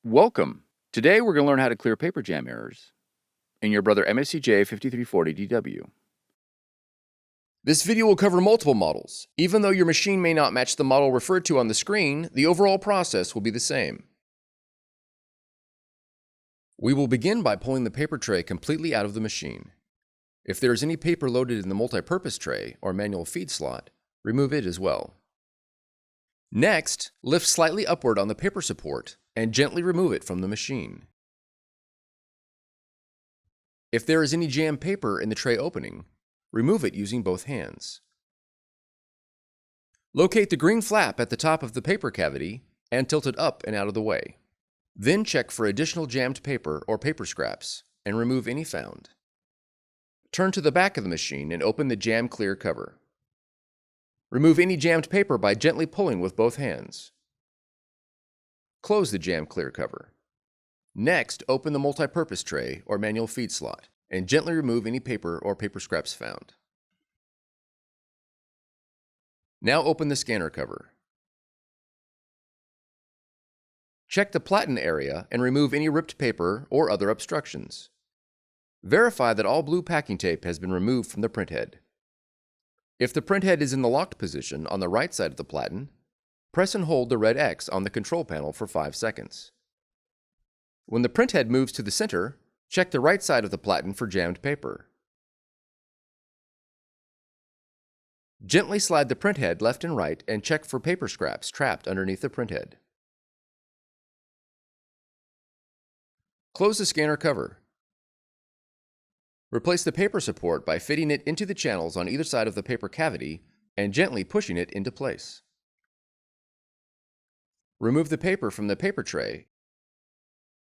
Welcome! Today we're going to learn how to clear paper jam errors in your Brother MFC-J5340DW. This video will cover multiple models. Even though your machine may not match the model referred to on the screen, the overall process will be the same. We will begin by pulling the paper tray completely out of the machine. If there is any paper loaded in the multi-purpose tray or manual feed slot, remove it as well. Next, lift slightly upward on the paper support and gently remove it from the machine. If there is any jammed paper in the tray opening, remove it using both hands. Locate the green flap at the top of the paper cavity and tilt it up and out of the way. Then check for additional jammed paper or paper scraps and remove any found. Turn to the back of the machine and open the jam clear cover. Remove any jammed paper by gently pulling with both hands. Close the jam clear cover. Next, open the multi-purpose tray or manual feed slot and gently remove any paper or paper scraps found. Now open the scanner cover. Check the platen area and remove any ripped paper or other obstructions. Verify that all blue packing tape has been removed from the printhead. If the printhead is in the locked position on the right side of the platen, press and hold the red X on the control panel for 5 seconds. When the printhead moves to the center, check the right side of the platen for jammed paper. Gently slide the printhead left and right and check for paper scraps trapped underneath the printhead. Close the scanner cover. Replace the paper support by fitting it into the channels on either side of the paper cavity and gently pushing it into place. Remove the paper from the paper tray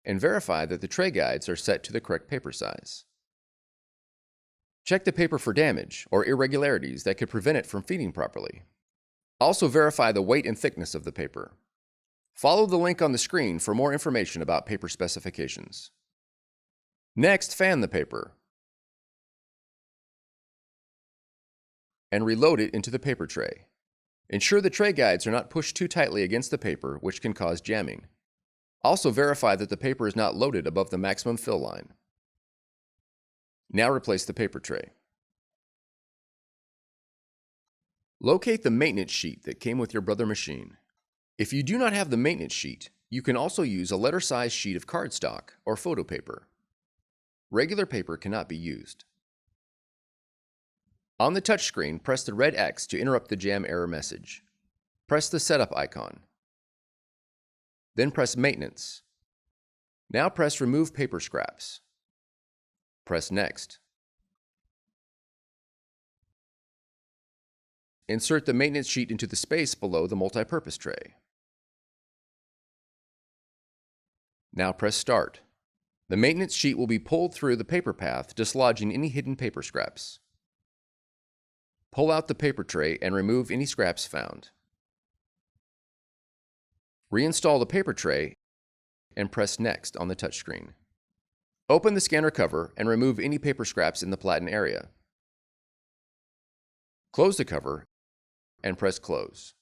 and verify that the tray guides are set to the correct paper size. Check the paper for damage or irregularities that could prevent it from feeding properly. Also verify the weight and thickness of the paper. Follow the link on the screen for more information about paper specifications. Next, fan the paper and reload it into the paper tray. Ensure the tray guides are not pushed too tightly against the paper, which can cause jamming. Also verify that the paper is not loaded above the maximum fill line. Now replace the paper tray. Locate the maintenance sheet that came with your Brother machine. If you do not have the maintenance sheet, you can also use a letter-sized sheet of cardstock or photo paper. Regular paper cannot be used. On the touchscreen, press the red X to interrupt the jam error message. Press the setup icon. Then press Maintenance. Now press Remove Paper Scraps. Press Next. Insert the maintenance sheet into the space below the multi-purpose tray. Now press Start. The maintenance sheet will be pulled through the paper path, dislodging any hidden paper scraps. Pull out the paper tray and remove any scraps found. Reinstall the paper tray and press Next on the touchscreen. Open the scanner cover and remove any paper scraps in the platen area. Close the cover and press Close.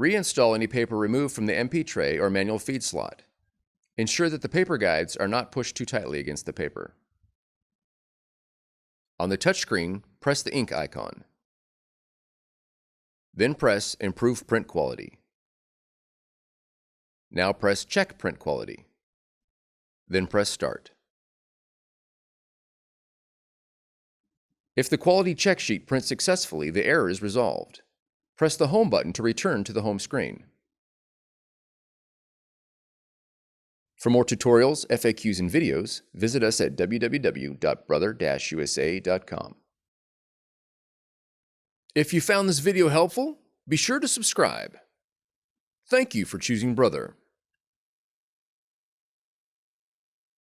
Reinstall any paper removed from the MP tray or manual feed slot. Ensure that the paper guides are not pushed too tightly against the paper. On the touchscreen, press the ink icon. Then press Improve Print Quality. Now press Check Print Quality. Then press Start. If the quality check sheet prints successfully, the error is resolved. Press the Home button to return to the home screen. For more tutorials, FAQs, and videos, visit us at www.brother-usa.com. If you found this video helpful, be sure to subscribe. Thank you for choosing Brother.